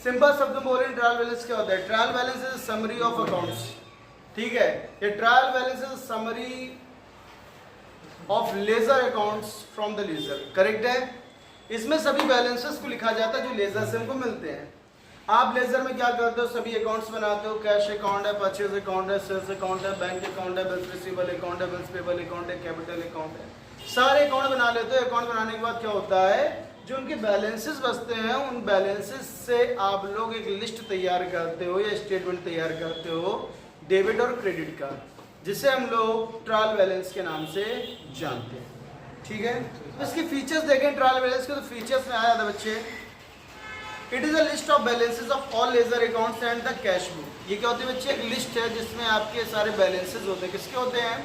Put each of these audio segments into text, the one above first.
Simple शब्द में बोलें ट्रायल बैलेंस क्या होता है? Trial balance is summary of accounts, ठीक है। ये trial balance is summary of ledger accounts from the ledger, correct है। इसमें सभी बैलेंसेस को लिखा जाता है जो लेजर से हमको मिलते हैं। आप लेजर में क्या करते हो? सभी अकाउंट्स बनाते हो। कैश अकाउंट है, परचेज अकाउंट है, सेल्स अकाउंट है, बैंक अकाउंट है, बिल्स रिसीवेबल अकाउंट है, बिल्स पेबल अकाउंट है, कैपिटल अकाउंट है, सारे अकाउंट बना लेते हो। अकाउंट बनाने के बाद क्या होता है? जो उनके बैलेंसेस बचते हैं उन बैलेंसेस से आप लोग एक लिस्ट तैयार करते हो या स्टेटमेंट तैयार करते हो डेबिट और क्रेडिट का, जिसे हम लोग ट्रायल बैलेंस के नाम से जानते हैं, ठीक है। तो इसके फीचर्स देखें ट्रायल बैलेंस के, तो फीचर्स में आया था बच्चे, it is a list of balances of all ledger accounts and the cash book. ये क्या होती है बच्चे? एक लिस्ट है जिसमें आपके सारे बैलेंसेस होते हैं। किसके होते हैं?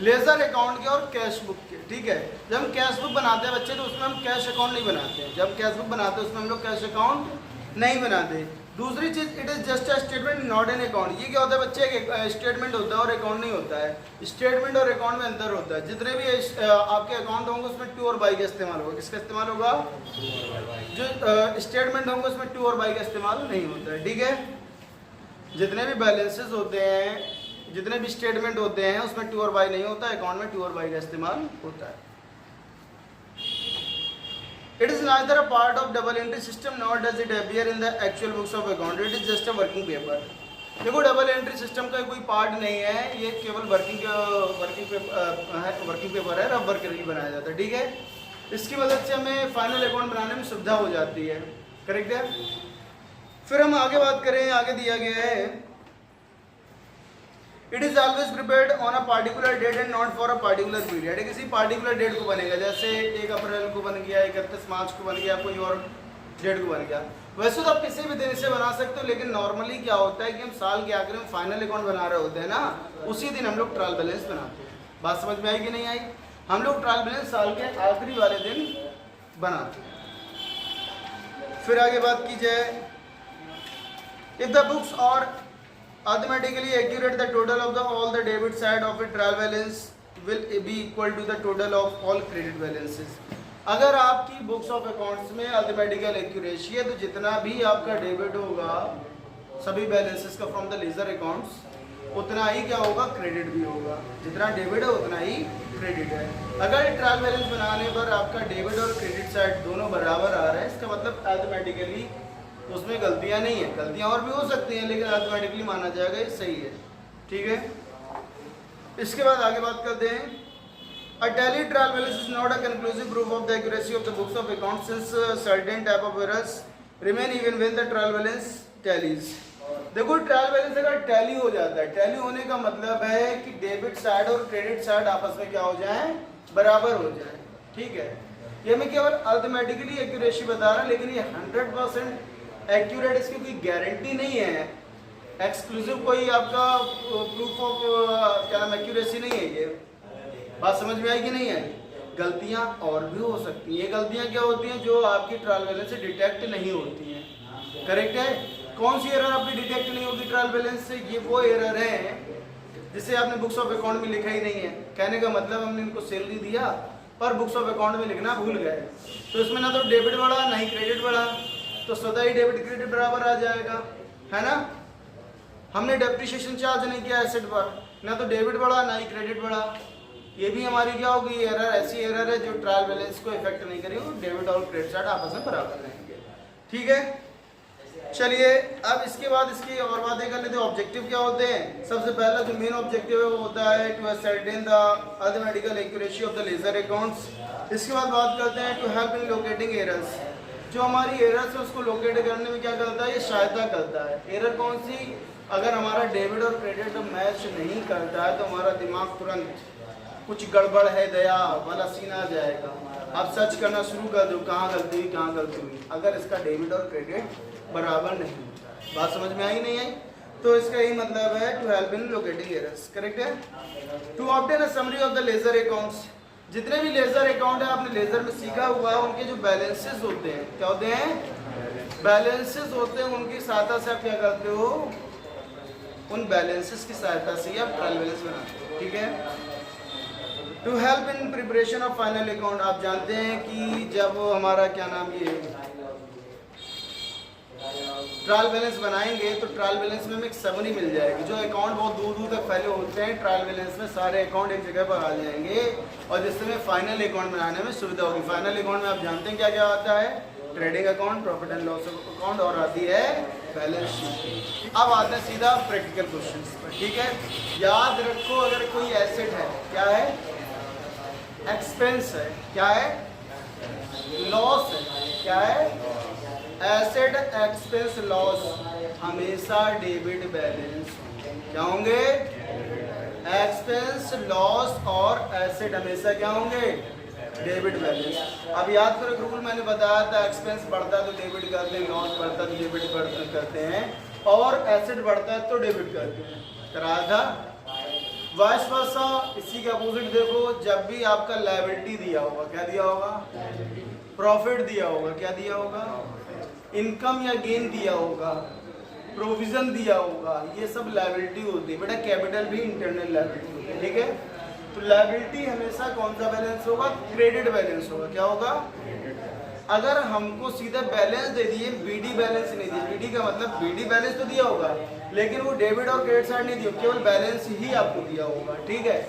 लेजर अकाउंट के और कैश बुक के, ठीक है। जब हम कैश बुक बनाते हैं बच्चे तो उसमें हम कैश अकाउंट नहीं बनाते हैं। जब कैश बुक बनाते हैं उसमें हम लोग कैश अकाउंट नहीं बनाते। दूसरी चीज, it is just a statement not an account. ये क्या होता है बच्चे? एक स्टेटमेंट होता है और अकाउंट नहीं होता है। स्टेटमेंट और अकाउंट में अंतर होता है। जितने भी आपके अकाउंट होंगे उसमें टू और बाई का इस्तेमाल होगा। किसका इस्तेमाल होगा? जो स्टेटमेंट होंगे उसमें टू और बाई का इस्तेमाल नहीं होता है, ठीक है। जितने भी बैलेंसेस होते हैं, जितने भी स्टेटमेंट होते हैं उसमें टू और बाई नहीं होता, अकाउंट में टू और बाई का इस्तेमाल होता है। It is neither a part of double entry system nor does it appear in the actual books of account. It is just a working paper. देखो डबल एंट्री सिस्टम का कोई part नहीं है, ये केवल वर्किंग पेपर है, rubber के लिए बनाया जाता है, ठीक है। इसकी मदद से हमें फाइनल अकाउंट बनाने में सुविधा हो जाती है, करेक्ट है। फिर हम आगे बात करें, आगे दिया गया है it is always prepared on a particular date and not for a particular period. किसी पार्टिकुलर डेट को बनेगा, जैसे 1 अप्रैल को बन गया, 31 मार्च को बन गया, कोई और डेट को बन गया। वैसे तो आप किसी भी दिन से बना सकते हो, लेकिन नॉर्मली क्या होता है कि हम साल के आखिर में फाइनल अकाउंट बना रहे होते हैं ना, उसी दिन हम लोग ट्रायल बैलेंस बनाते हैं। बात समझ में आई कि नहीं आई? हम लोग ट्रायल बैलेंस साल के आखिरी वाले दिन बनाते हैं। फिर आगे बात की जाए, इफ द बुक्स और arithmetically accurate, the total of all the debit side of a trial balance will be equal to the total of all credit balances. अगर आपकी बुक्स ऑफ अकाउंट्स में अर्थमेटिकल एक्यूरेसी है तो जितना भी आपका debit होगा सभी बैलेंसेस का फ्रॉम द लेजर अकाउंट्स, उतना ही क्या होगा? क्रेडिट भी होगा। जितना डेबिट है उतना ही क्रेडिट है। अगर ट्रायल बैलेंस बनाने पर आपका डेबिट और क्रेडिट साइड दोनों बराबर आ रहा है, इसका मतलब अर्थमेटिकली उसमें गलतियां नहीं है। गलतियां और भी हो सकती हैं लेकिन ऑटोमेटिकली माना जाएगा ये सही है, ठीक है। इसके बाद आगे बात करते हैं, a tally trial balance is not a conclusive proof of the accuracy of the books of account since certain type of errors remain even when the trial balance tallies. देखो ट्रायल बैलेंस अगर tally हो जाता है, tally होने का मतलब है कि डेबिट साइड और क्रेडिट साइड आपस में क्या हो जाए? बराबर हो जाए, ठीक है। ये मैं केवल अर्थमेटिकली एक्यूरेसी बता रहा, लेकिन ये 100% एक्यूरेट इसकी कोई गारंटी नहीं है। एक्सक्लूसिव कोई आपका प्रूफ ऑफ क्या नाम एक्यूरेसी नहीं है। ये बात समझ में आई कि नहीं आई? गलतियां और भी हो सकती हैं। ये गलतियां क्या होती हैं? जो आपकी ट्रायल बैलेंस से डिटेक्ट नहीं होती हैं, करेक्ट है। कौन सी एरर आपकी डिटेक्ट नहीं होगी ट्रायल बैलेंस से? ये वो एरर है जिसे आपने बुक्स ऑफ अकाउंट में लिखा ही नहीं है। कहने का मतलब हमने इनको सैलरी दिया पर बुक्स ऑफ अकाउंट में लिखना भूल गए, तो इसमें ना तो डेबिट बढ़ा ना ही क्रेडिट बढ़ा, तो स्वतः ही डेबिट क्रेडिट बराबर आ जाएगा, है ना। हमने डेप्रिसिएशन चार्ज नहीं किया एसेट पर, ना तो डेबिट बढ़ा ना ही क्रेडिट बढ़ा। ये भी हमारी क्या होगी? एरर। ऐसी एरर है जो ट्रायल बैलेंस को इफेक्ट नहीं करेगी, डेबिट और क्रेडिट साइड आपस में बराबर रहेंगे, ठीक है। चलिए अब इसके बाद इसकी और बातें कर लेते हैं। ऑब्जेक्टिव क्या होते हैं? सबसे पहला जो मेन ऑब्जेक्टिव है वो होता है to ascertain the arithmetical accuracy of the ledger accounts. इसके बाद बात करते हैं to help in locating errors. जो हमारी एरर्स है उसको लोकेट करने में क्या करता है? ये सहायता करता है। एरर कौन सी? अगर हमारा डेबिट और क्रेडिट मैच नहीं करता है तो हमारा दिमाग तुरंत कुछ गड़बड़ है दया वाला सीन आ जाएगा। आप सर्च करना शुरू कर दो, कहाँ गलती हुई कहाँ गलती हुई, अगर इसका डेबिट और क्रेडिट बराबर नहीं होता है। बात समझ में आई नहीं आई? तो इसका यही मतलब है to help in locating errors, correct है। To obtain a summary of the ledger accounts. जितने भी लेजर अकाउंट है आपने लेजर में सीखा हुआ है, उनके जो बैलेंसेस होते हैं क्या होते हैं? बैलेंसेस होते हैं। उनकी सहायता से आप क्या करते हो? उन बैलेंसेस की सहायता से आप ट्रायल बैलेंस बनाते हो, ठीक है। To help in preparation of final account. आप जानते हैं कि जब हमारा क्या नाम ये ट्रायल बैलेंस बनाएंगे तो ट्रायल बैलेंस में हमें एक समरी मिल जाएगी। जो अकाउंट बहुत दूर दूर तक फैले होते हैं, ट्रायल बैलेंस में सारे अकाउंट एक जगह पर आ जाएंगे और जिससे हमें फाइनल अकाउंट बनाने में सुविधा होगी। फाइनल अकाउंट में आप जानते हैं क्या क्या आता है, trading account, profit and loss account और आती है बैलेंस शीट। अब आते हैं सीधा प्रैक्टिकल क्वेश्चन पर, ठीक है। याद रखो अगर कोई एसेट है, क्या है, एक्सपेंस है, क्या है, लॉस है, क्या है, एसेट एक्सपेंस लॉस हमेशा डेबिट बैलेंस क्या होंगे, एक्सपेंस लॉस और एसेट हमेशा क्या होंगे, डेबिट बैलेंस। अब याद करो रूल मैंने बताया था, एक्सपेंस बढ़ता है तो डेबिट करते हैं, लॉस बढ़ता है तो डेबिट करते हैं और एसेट बढ़ता है तो डेबिट करते हैं, कराया था। वाइस वर्सा इसी के अपोजिट देखो, जब भी आपका लायबिलिटी दिया होगा, क्या दिया होगा, प्रॉफिट दिया होगा, क्या दिया होगा, इनकम या गेन दिया होगा, प्रोविजन दिया होगा, ये सब लायबिलिटी होती है बेटा। कैपिटल भी इंटरनल लायबिलिटी होती है, ठीक है। तो लायबिलिटी हमेशा कौन सा बैलेंस होगा, क्रेडिट बैलेंस होगा, क्या होगा। अगर हमको सीधा बैलेंस दे दिए, बीडी बैलेंस नहीं दिए, बीडी का मतलब बीडी बैलेंस तो दिया होगा लेकिन वो डेबिट और क्रेडिट साइड नहीं दिया, केवल बैलेंस ही आपको दिया होगा, ठीक है।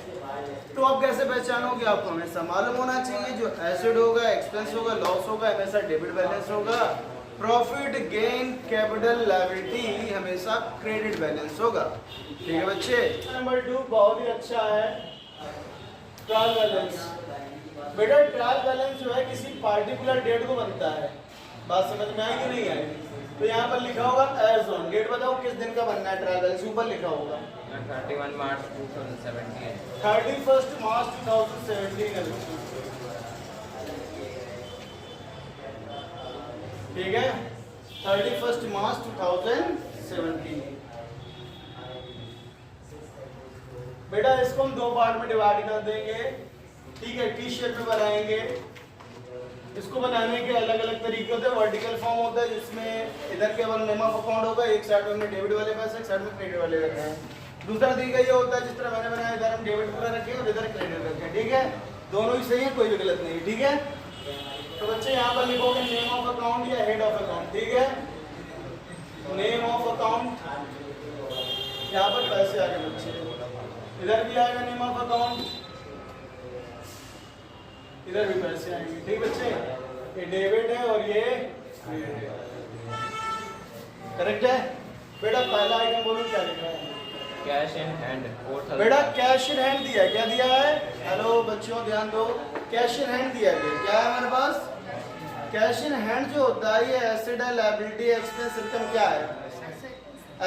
तो आप कैसे पहचानोगे, आपको हमेशा मालूम होना चाहिए जो एसेट होगा, एक्सपेंस होगा, लॉस होगा, हमेशा डेबिट बैलेंस होगा। प्रॉफिट, गेन, कैपिटल, लायबिलिटी हमेशा क्रेडिट बैलेंस होगा, ठीक है बच्चे। नंबर 2 बहुत ही अच्छा है, ट्रायल बैलेंस। बेटा ट्रायल बैलेंस जो है किसी पार्टिकुलर डेट को बनता है, बात समझ में आएगी नहीं आएगी। तो यहाँ पर लिखा होगा एज ऑन, डेट बताओ किस दिन का बनना है ट्रायल बैलेंस, ऊपर लिखा होगा 31 मार्च 2017, 31 मार्च 2017 है, ठीक है, 31 मार्च 2017। बेटा इसको हम 2 पार्ट में डिवाइड कर देंगे, ठीक है, टी शेप में बनाएंगे। इसको बनाने के अलग अलग तरीके होते हैं। वर्टिकल फॉर्म होता है जिसमें इधर केवल नेम ऑफ अकाउंट होगा, एक साइड में डेबिट वाले पैसे, एक साइड में क्रेडिट वाले रखते हैं। दूसरा तरीका ये होता है जिस तरह मैंने बनाया, इधर हम डेबिट पूरा रखें और इधर क्रेडिट रखें, ठीक है। दोनों ही सही है, कोई भी गलत नहीं है, ठीक है। तो बच्चे यहाँ पर लिखोगे नेम ऑफ अकाउंट या हेड ऑफ अकाउंट, ठीक है। नेम ऑफ अकाउंट, यहाँ पर पैसे आ गए बच्चे, इधर भी आएगा नेम ऑफ अकाउंट, इधर भी पैसे आएंगे, ठीक बच्चे। ये डेबिट है और ये करेक्ट है। बेटा पहला आइटम बोलो क्या लिखा है, कैश इन हैंड। बेटा कैश इन हैंड दिया है, क्या दिया है, हेलो बच्चों ध्यान दो, कैश इन हैंड दिया है, क्या है हमारे पास, कैश इन हैंड जो होता है ये एसेट है, लायबिलिटी, एक्सपेंस, इनकम क्या है,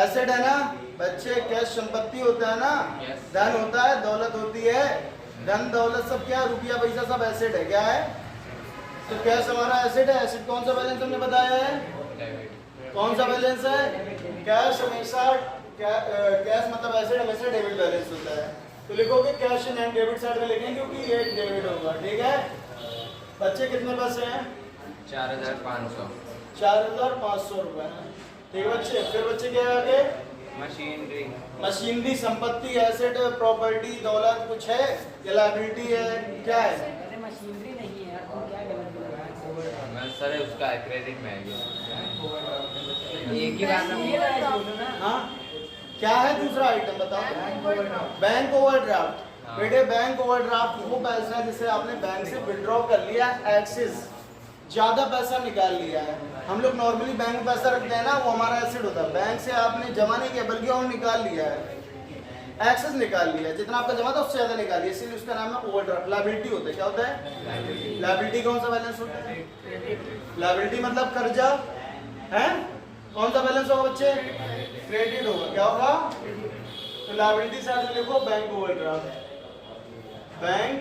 एसेट है ना बच्चे। कैश संपत्ति होता है ना, धन होता है, दौलत होती है, धन दौलत सब क्या है, रुपया पैसा सब एसेट है, क्या है। तो कैश हमारा एसेट है, एसेट कौन सा बैलेंस हमने बताया है, कौन सा बैलेंस है, कैश हमेशा, कैश मतलब एसेट हमेशा डेबिट बैलेंस होता है। तो लिखोगे cash in hand, debit side में लिखेंगे क्योंकि ये डेबिट होगा, ठीक है। बच्चे कितने पैसे हैं, 4500, 4500 रुपए, ठीक है बच्चे। फिर बच्चे क्या है आगे, मशीनरी, मशीनरी संपत्ति, एसेट, प्रॉपर्टी, दौलत कुछ है या लायबिलिटी है, क्या है, मशीनरी नहीं है, तो क्या गलत बोला मैं सर उसका क्रेडिट में है, एक ही बात है। हाँ क्या है दूसरा आइटम बताओ, बैंक ओवरड्राफ्ट। बेटे बैंक ओवरड्राफ्ट वो पैसा है जिसे आपने बैंक से विड्रॉ कर लिया, एक्सेस ज्यादा पैसा निकाल लिया है। हम लोग नॉर्मली बैंक में पैसा रखते हैं ना, वो हमारा एसेट होता है। बैंक से आपने जमा नहीं किया बल्कि और निकाल लिया है, एक्सेस निकाल लिया, जितना आपका जमा था उससे ज्यादा निकाल लिया, इसीलिए उसका नाम है ओवरड्राफ्ट। लायबिलिटी होता है, क्या होता है, लायबिलिटी कौन सा बैलेंस होता है, लायबिलिटी मतलब कर्जा है, कौन सा बैलेंस होगा बच्चे, क्रेडिट होगा, क्या होगा। तो लायबिलिटी साइड में लिखो बैंक ओवरड्राफ्ट, बैंक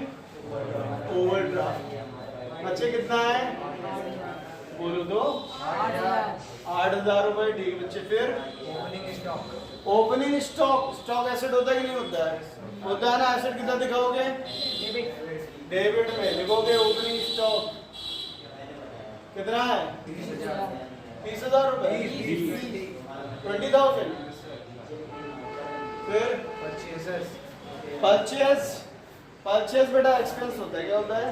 ओवरड्राफ्ट। बच्चे कितना है बोलो तो 8,000 रुपए, ठीक बच्चे। फिर ओपनिंग स्टॉक, स्टॉक एसेट होता है कि नहीं होता है, होता है ना। एसेट कितना दिखाओगे, डेबिट में लिखोगे ओपनिंग स्टॉक कितना है, 30,000 रुपए, 20,000। फिर परचेस, परचेस बेटा एक्सपेंस होता है, क्या होता है,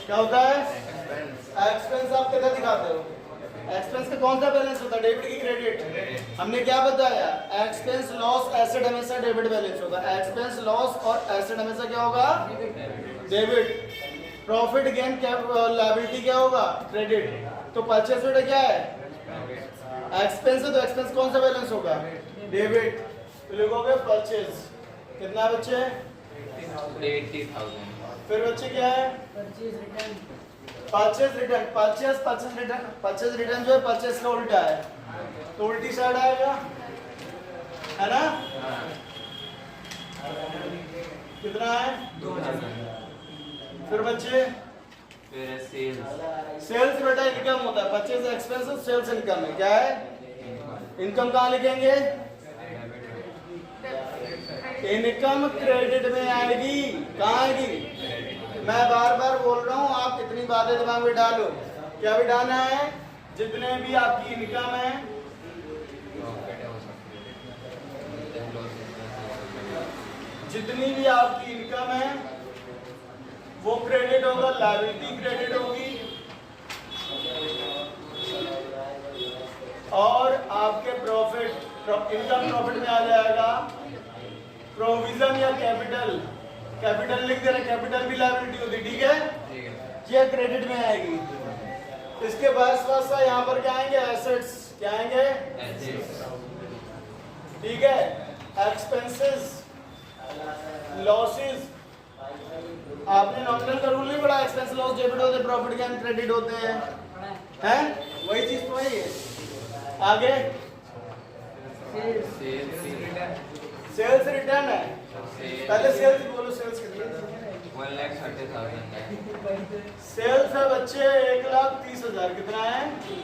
क्या होता है, एक्सपेंस आप कितना दिखाते हो, एक्सपेंस का कौन सा बैलेंस होता है, डेबिट की क्रेडिट? हमने क्या बताया, एक्सपेंस लॉस एसेट हमेशा डेबिट बैलेंस होगा। एक्सपेंस लॉस और एसेट हमेशा क्या होगा, डेबिट। प्रॉफिट गेन लायबिलिटी क्या होगा, क्रेडिट। तो परचेस रेट क्या है, एक्सपेंस है, तो एक्सपेंस कौन सा बैलेंस होगा, डेबिट। तो लिखोगे परचेस, कितना बच्चे, 80,000। फिर बच्चे क्या है, purchase return, purchase return. Purchase return जो है परचेस का उल्टा है, तो उल्टी साइड आएगा, है ना। कितना है, 2,000। फिर बच्चे फिर सेल्स, सेल्स बेटा इनकम होता है, परचेस एक्सपेंस सेल्स इनकम है, क्या है, इनकम कहाँ लिखेंगे, इनकम क्रेडिट में आएगी, कहाँ आएगी। मैं बार बार बोल रहा हूँ, आप इतनी बातें दिमाग में डालो, क्या बिठाना है, जितने भी आपकी इनकम है, जितनी भी आपकी इनकम है वो क्रेडिट होगा, लायबिलिटी क्रेडिट होगी, और आपके प्रॉफिट इनकम प्रॉफिट में आ जाएगा प्रोविजन या कैपिटल। कैपिटल लिख दे रहे, कैपिटल भी लायबिलिटी होती, ठीक है, ये क्रेडिट में आएगी। इसके बाद यहाँ पर क्या आएंगे, एसेट्स, क्या आएंगे, ठीक है, एक्सपेंसेस, लॉसेस। आपने नॉमिनल का रूल नहीं पढ़ा, एक्सपेंस लॉस डेबिट होते हैं, प्रॉफिट गेन क्रेडिट होते हैं, हैं वही चीज तो है ये। आगे सेल्स रिटर्न है, पहले सेल्स बोलो, सेल्स कितना, 1,30,000 है। सेल्स है बच्चे 1,30,000, कितना है,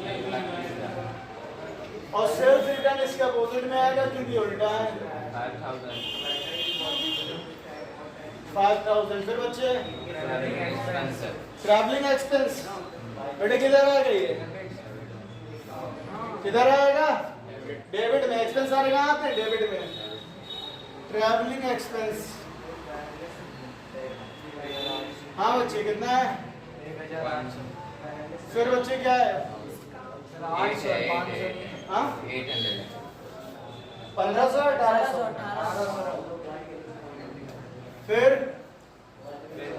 1,30,000। और सेल्स रिटर्न इसका अपोजिट में आएगा क्योंकि उल्टा है, 5,000। फिर बच्चे ट्रैवलिंग एक्सपेंस, बेटे किधर आएगा ये, किधर आएगा, डेबिट में। एक्सपेंस सारे कहाँ आते हैं, डेबिट में। ट्रैवलिंग एक्सपेंस, हाँ बच्चे कितना है, 500। फिर बच्चे क्या है, हाँ 800। 1,500 1,800। फिर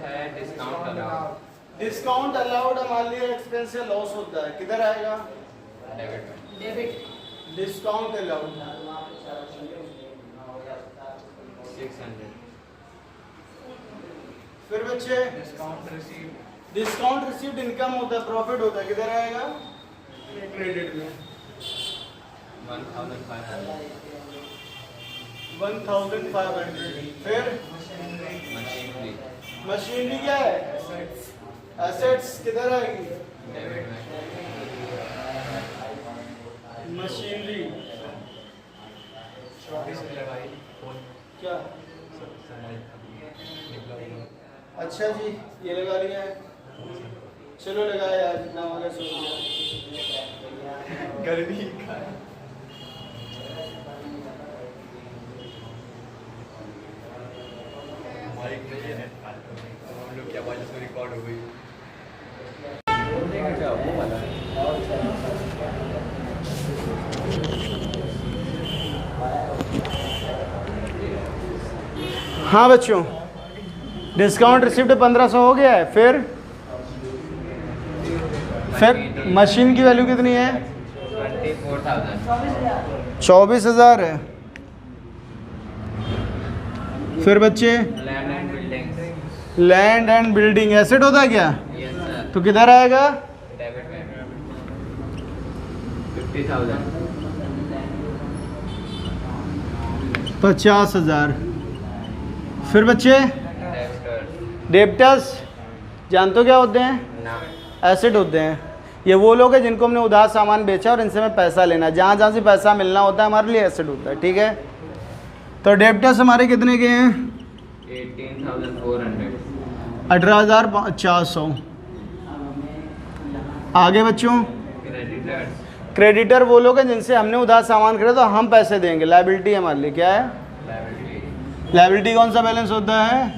है डिस्काउंट अलाउड, डिस्काउंट अलाउड, मान लिया एक्सपेंस से लॉस होता है, किधर आएगा, डेबिट में। Debit, discount allowed, 600। फिर बच्चे डिस्काउंट रिसीव्ड इनकम होता है, प्रॉफिट होता है, किधर आएगा, क्रेडिट में। 1,500। 1,500। फिर मशीनरी, मशीनरी क्या है, एसेट्स, किधर आएगी, डेबिट में। मशीनरी क्या, अच्छा जी ये लगा लिया है, चलो लगाया यार, जितना हमारा सो गया, गर्मी का माइक में ये है, हम लोग की आवाज इसमें रिकॉर्ड हो गई। हाँ बच्चों, डिस्काउंट रिसिप्ट 1,500 हो गया है। फिर मशीन की वैल्यू कितनी है, 24,000। 24,000 है। फिर बच्चे land and buildings, land and building asset होता है क्या, यस सर, तो किधर आएगा, डेबिट में। 50,000। 50,000। फिर बच्चे डेबिटर्स, डेब्टर्स, जानते हो क्या होते हैं, ना, एसेट होते हैं। ये वो लोग हैं जिनको हमने उधार सामान बेचा और इनसे हमें पैसा लेना है, जहाँ जहाँ से पैसा मिलना होता है हमारे लिए एसेट होता है, ठीक है। तो डेब्टर्स हमारे कितने के हैं, 18,400। 18,400। आगे बच्चों, क्रेडिटर्स, क्रेडिटर वो लोग हैं जिनसे हमने उधार सामान खरीदा तो हम पैसे देंगे, लायबिलिटी हमारे लिए क्या है, लायबिलिटी, लायबिलिटी कौन सा बैलेंस होता है,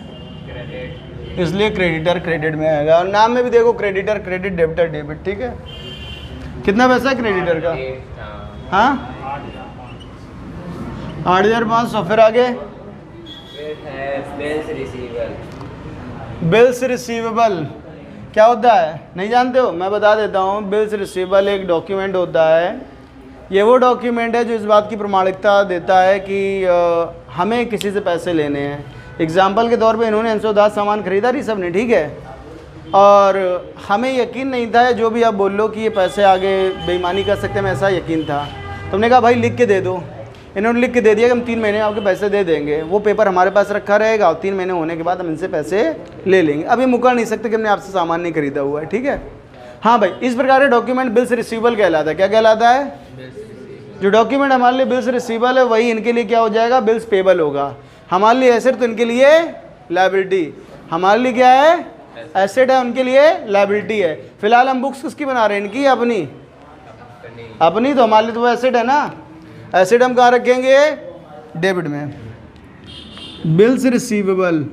क्रेडिट, इसलिए क्रेडिटर क्रेडिट में आएगा। और नाम में भी देखो क्रेडिटर क्रेडिट, डेबिटर डेबिट, ठीक है। कितना पैसा है क्रेडिटर का? हाँ 8,500। फिर आगे फिर है बिल्स रिसीवेबल। बिल्स रिसीवेबल क्या होता है, नहीं जानते हो? मैं बता देता हूँ। बिल्स रिसीवेबल एक डॉक्यूमेंट होता है। ये वो डॉक्यूमेंट है जो इस बात की प्रमाणिकता देता है कि हमें किसी से पैसे लेने हैं। एग्जाम्पल के तौर पे इन्होंने 110 सामान खरीदा ऋषभ ने, ठीक है, और हमें यकीन नहीं था, जो भी आप बोल लो कि ये पैसे आगे बेईमानी कर सकते हैं, हमें ऐसा यकीन था। तुमने कहा भाई लिख के दे दो। इन्होंने लिख के दे दिया कि हम 3 महीने में आपके पैसे दे देंगे। वो पेपर हमारे पास रखा रहेगा और 3 महीने होने के बाद हम इनसे पैसे ले लेंगे। अभी मुकर नहीं सकते कि हमने आपसे सामान नहीं खरीदा हुआ है, ठीक है। हाँ भाई, इस प्रकार के डॉक्यूमेंट बिल्स रिसीवेबल कहलाता है। क्या कहलाता है? जो डॉक्यूमेंट हमारे लिए बिल्स रिसीवेबल है वही इनके लिए क्या हो जाएगा? बिल्स पेबल होगा। हमारे लिए एसेट तो इनके लिए लायबिलिटी। हमारे लिए क्या है? एसेट है, उनके लिए लायबिलिटी है। फिलहाल हम बुक्स किसकी बना रहे हैं? इनकी अपनी? अपनी। तो हमारे लिए तो वो एसेट है ना। एसेट हम कहाँ रखेंगे? डेबिट में। बिल्स रिसीवेबल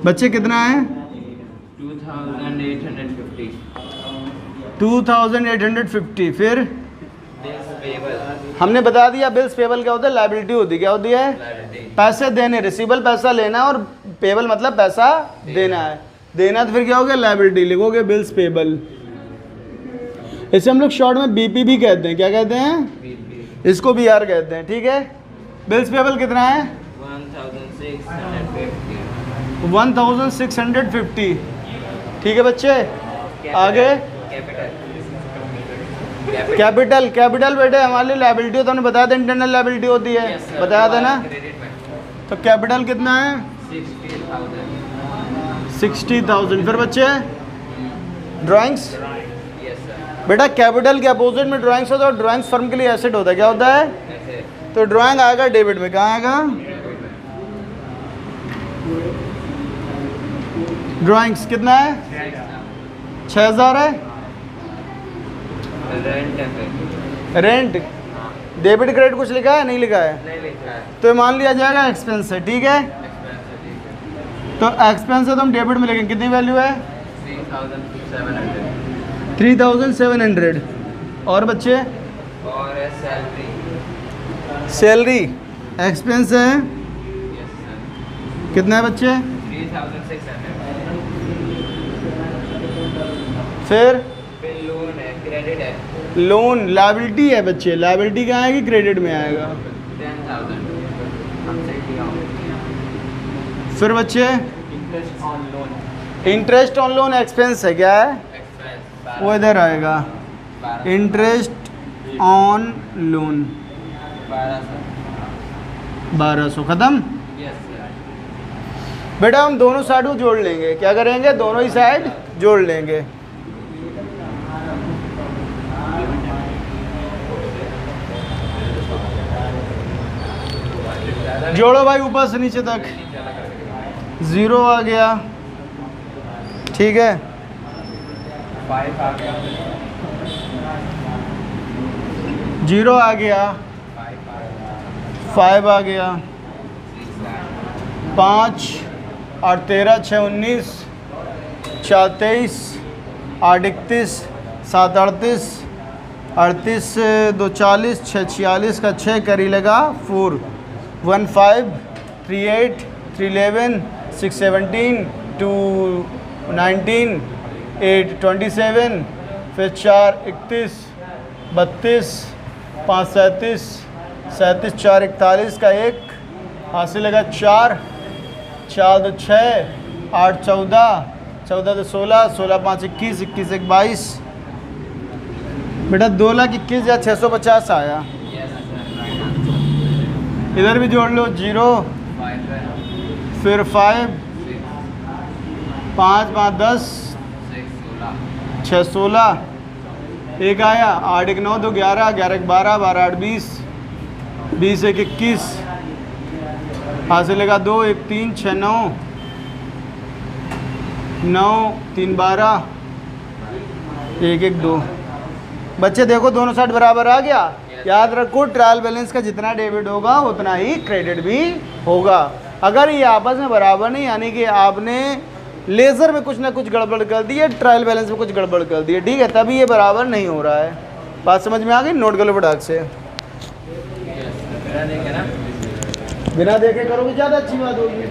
बच्चे कितना है? 2850। 2850। फिर बिल्स पेबल। हमने बता दिया बिल्स पेबल क्या होता है? लायबिलिटी होती है। क्या होती है? पैसे देने। रिसीवेबल पैसा लेना और पेबल मतलब पैसा देना है। देना तो फिर क्या हो गया? लायबिलिटी। लिखोगे बिल्स पेबल। इसे हम लोग शॉर्ट में बीपी भी कहते हैं। क्या कहते हैं? इसको बीआर कहते हैं, ठीक है। बिल्स पेबल कितना है? 1650। ठीक है बच्चे, आगे कैपिटल। कैपिटल बेटे हमारे लिए लायबिलिटी हो, तो हमने बताया था इंटरनल लायबिलिटी होती है, बताया था ना। तो कैपिटल कितना है? 60,000। फिर बच्चे ड्राइंग्स। बेटा कैपिटल के अपोजिट में ड्राइंग्स होता है और ड्राइंग्स फर्म के लिए एसेट होता है। क्या होता है? तो ड्राइंग आएगा डेबिट में। कहाँ आएगा? ड्राइंग्स कितना है? 6,000 है। रेंट डेबिट क्रेडिट कुछ लिखा है? नहीं लिखा है। तो मान लिया जाएगा एक्सपेंस है, ठीक है। तो एक्सपेंस है तो हम डेबिट में लिखेंगे। कितनी वैल्यू है? 3,700। और बच्चे? और सैलरी। सैलरी एक्सपेंस है। कितना है बच्चे? 3600। फिर लोन है, क्रेडिट है। लोन लायबिलिटी है बच्चे। लायबिलिटी कहाँ आएगी? क्रेडिट में आएगा। 10,000। फिर बच्चे interest on loan. Interest on loan expense है। क्या है? वो इधर आएगा। Interest on loan 1200। खत्म बेटा। हम दोनों साइड को जोड़ लेंगे। क्या करेंगे? दोनों ही साइड जोड़ लेंगे। जोड़ो भाई ऊपर से नीचे तक। 0 आ गया, ठीक है। 5 आ गया। 0 आ गया, 5 आ गया, 5 और 13 6 19, 4 23, 8 31, 7 38, 38 2 40, 6 46 का 6 करी लगा 4, 1 5 3 8 3 11 6 17 2 19 8 27, फिर 4 31 32 5 37 37 4 41 का 1 हासिल लगा 4 4 2 6 8 14 14 2 16 16 5 21 21 1 22। बेटा 2,21,650 आया। इधर भी जोड़ लो 0, फिर 5 5 5 10 6 16 एक आया, 8 1 9 2 11 11 1 12 12 8 20 20 1 21 हासिल लगा 2 1 3 6 9 9 3 12 1 1 2। बच्चे देखो दोनों साइड बराबर आ गया। याद रखो ट्रायल बैलेंस का जितना डेबिट होगा उतना ही क्रेडिट भी होगा। अगर ये आपस में बराबर नहीं, यानी कि आपने लेज़र में कुछ ना कुछ गड़बड़ कर दी है, ट्रायल बैलेंस में कुछ गड़बड़ कर दी है, ठीक है, तभी ये बराबर नहीं हो रहा है। बात समझ में आ गई? नोट कर लो फटाक से। मेरा देखे ना, बिना देखे करोगे ज़्यादा अच्छी बात होगी।